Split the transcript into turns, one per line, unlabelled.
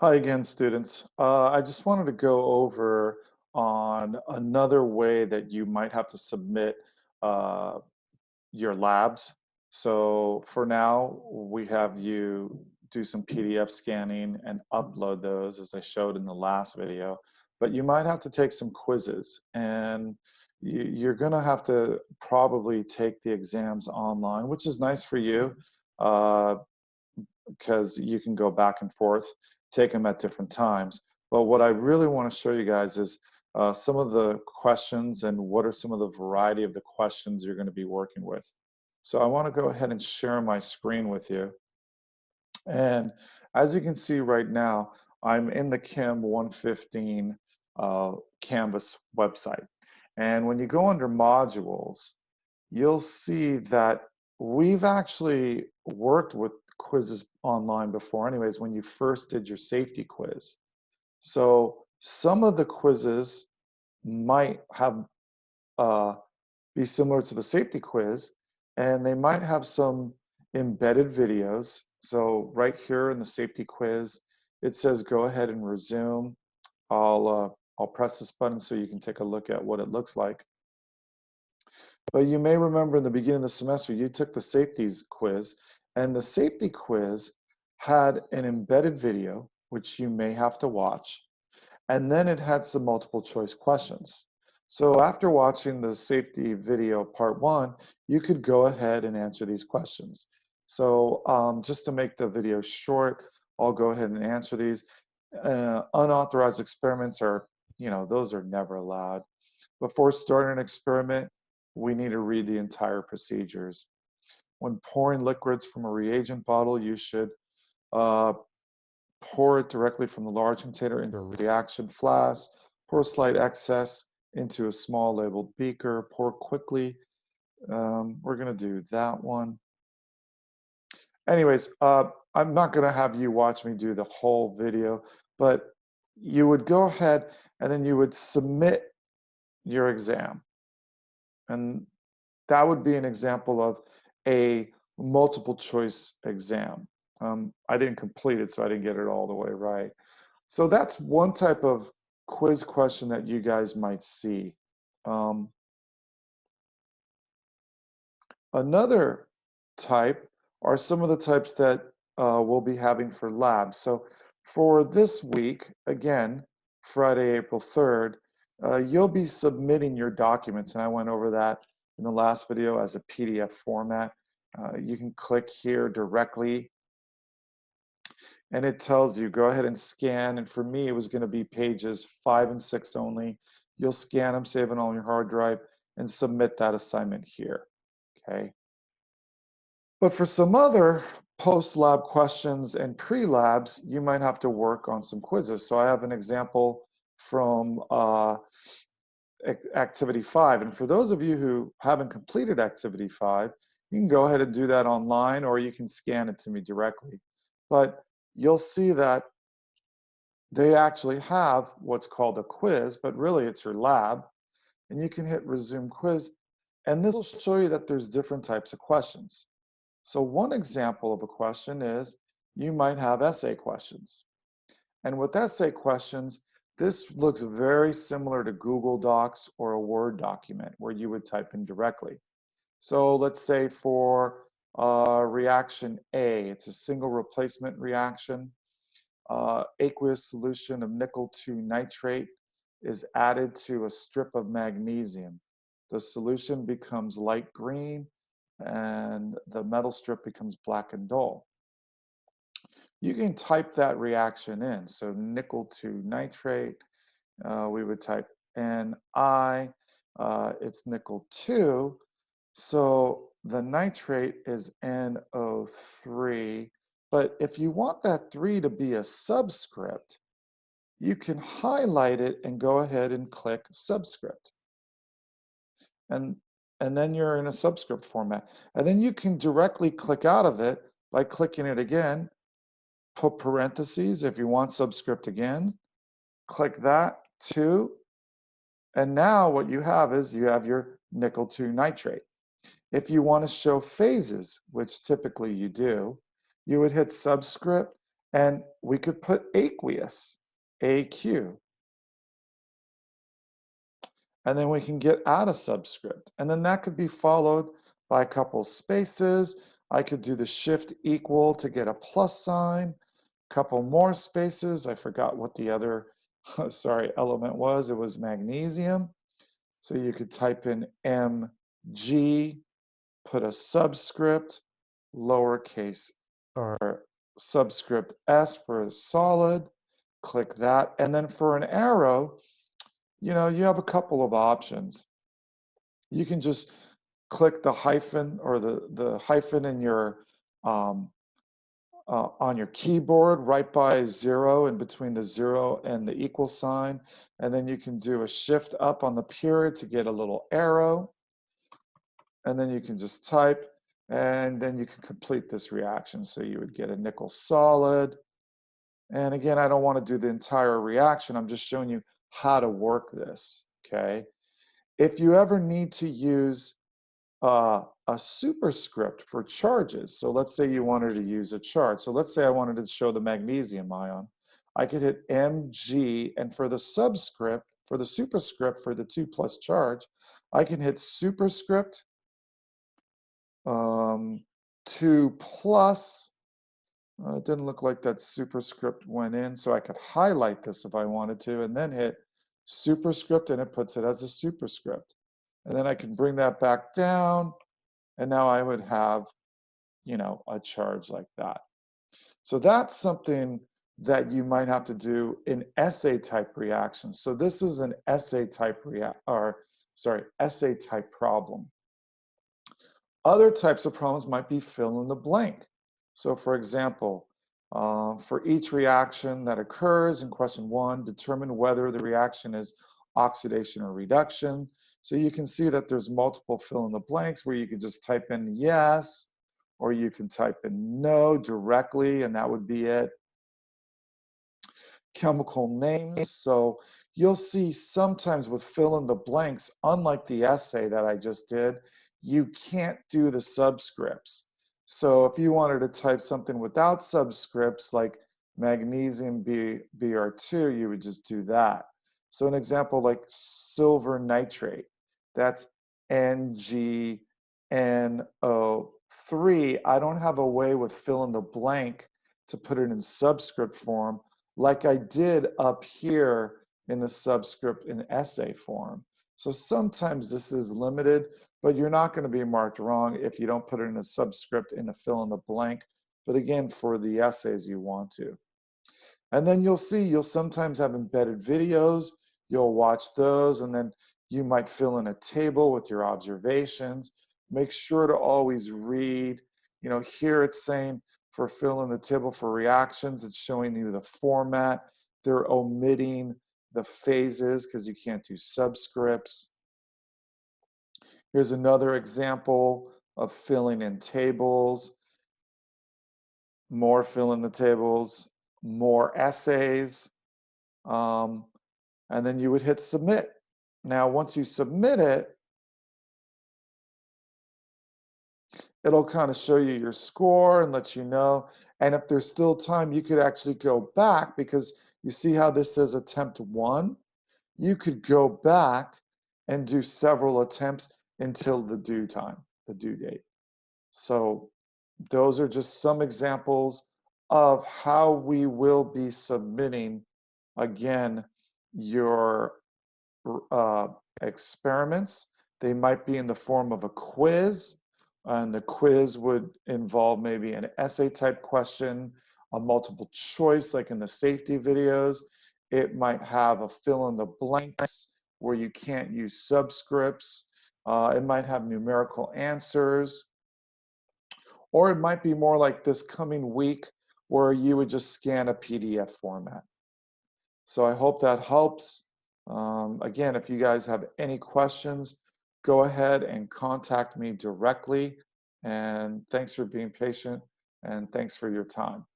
Hi again, students. I just wanted to go over on another way that you might have to submit uh, your labs. So for now, we have you do some PDF scanning and upload those as I showed in the last video, but you might have to take some quizzes and you're gonna have to probably take the exams online, which is nice for you. Uh, because you can go back and forth, take them at different times. But what I really want to show you guys is some of the questions and what are some of the variety of the questions you're going to be working with. So I want to go ahead and share my screen with you. And as you can see right now, I'm in the Chem 115 Canvas website. And when you go under modules, you'll see that we've actually worked with quizzes online before anyways when you first did your safety quiz. So some of the quizzes might have uh, be similar to the safety quiz, and they might have some embedded videos. So right here in the safety quiz, it says go ahead and resume. I'll press this button so you can take a look at what it looks like. But you may remember in the beginning of the semester, you took the safeties quiz, and the safety quiz had an embedded video, which you may have to watch, and then it had some multiple choice questions. So after watching the safety video part one, you could go ahead and answer these questions. So just to make the video short, I'll go ahead and answer these. Unauthorized experiments are, those are never allowed. Before starting an experiment, we need to read the entire procedures. When pouring liquids from a reagent bottle, you should uh, pour it directly from the large container into a reaction flask, pour slight excess into a small labeled beaker, pour quickly. We're going to do that one. Anyways, I'm not going to have you watch me do the whole video, but you would go ahead and then you would submit your exam. And that would be an example of a multiple choice exam. I didn't complete it, so I didn't get it all the way right. So that's one type of quiz question that you guys might see. Um, Another type are some of the types that we'll be having for labs. So for this week, again, Friday, April 3rd, you'll be submitting your documents, and I went over that in the last video as a PDF format. You can click here directly, and it tells you, go ahead and scan, and for me, it was gonna be pages 5 and 6 only. You'll scan them, save it on your hard drive, and submit that assignment here, okay? But for some other post-lab questions and pre-labs, you might have to work on some quizzes. So I have an example from activity 5. And for those of you who haven't completed activity 5, you can go ahead and do that online, or you can scan it to me directly. But you'll see that they actually have what's called a quiz, but really it's your lab. And you can hit resume quiz. And this will show you that there's different types of questions. So one example of a question is you might have essay questions. And with essay questions, this looks very similar to Google Docs or a Word document where you would type in directly. So let's say for reaction A, it's a single replacement reaction. Aqueous solution of nickel 2 nitrate is added to a strip of magnesium. The solution becomes light green and the metal strip becomes black and dull. You can type that reaction in. So nickel 2 nitrate, we would type Ni, it's nickel 2. So the nitrate is NO3. But if you want that 3 to be a subscript, you can highlight it and go ahead and click subscript. And, and then you're in a subscript format. And then you can directly click out of it by clicking it again, put parentheses if you want subscript again, click that 2, and now what you have is you have your nickel 2 nitrate. If you want to show phases, which typically you do, you would hit subscript And we could put aqueous, AQ, and then we can get out a subscript. And then that could be followed by a couple spaces. I could do the shift equal to get a plus sign, couple more spaces. I forgot what the other, sorry, element was. It was magnesium. So you could type in Mg, put a subscript, lowercase or subscript s for a solid, click that. And then for an arrow, you have a couple of options. You can just click the hyphen or the hyphen in your on your keyboard right by 0 in between the 0 and the equal sign. And then you can do a shift up on the period to get a little arrow. And then you can just type, and then you can complete this reaction. So you would get a nickel solid. And again, I don't want to do the entire reaction. I'm just showing you how to work this, okay? If you ever need to use a superscript for charges, so let's say you wanted to use a charge. So let's say I wanted to show the magnesium ion. I could hit Mg, and for the subscript, for the superscript for the 2 plus charge, I can hit superscript 2 plus. It didn't look like that superscript went in, so I could highlight this if I wanted to, and then hit superscript, and it puts it as a superscript. And then I can bring that back down, and now I would have, a charge like that. So that's something that you might have to do in essay type reactions. So this is an essay type essay type problem. Other types of problems might be fill in the blank. So for example, for each reaction that occurs in question 1, determine whether the reaction is oxidation or reduction. So you can see that there's multiple fill in the blanks where you can just type in yes, or you can type in no directly, and that would be it. Chemical names. So you'll see sometimes with fill in the blanks, unlike the essay that I just did, you can't do the subscripts. So if you wanted to type something without subscripts like magnesium Br2, you would just do that. So an example like silver nitrate, that's NgNO3. I don't have a way with fill in the blank to put it in subscript form like I did up here in the subscript in essay form. So sometimes this is limited, but you're not going to be marked wrong if you don't put it in a subscript in a fill in the blank. But again, for the essays, you want to. And then you'll see, you'll sometimes have embedded videos. You'll watch those, and then you might fill in a table with your observations. Make sure to always read. Here it's saying for fill in the table for reactions, it's showing you the format. They're omitting the phases because you can't do subscripts. Here's another example of filling in tables. More fill in the tables, more essays. And then you would hit submit. Now, once you submit it, it'll kind of show you your score and let you know. And if there's still time, you could actually go back because you see how this says attempt 1? You could go back and do several attempts until the due time, the due date. So those are just some examples of how we will be submitting, again, your experiments. They might be in the form of a quiz, and the quiz would involve maybe an essay type question, a multiple choice like in the safety videos. It might have a fill in the blanks where you can't use subscripts. It might have numerical answers, or it might be more like this coming week where you would just scan a PDF format. So I hope that helps. Again, if you guys have any questions, go ahead and contact me directly. And thanks for being patient, and thanks for your time.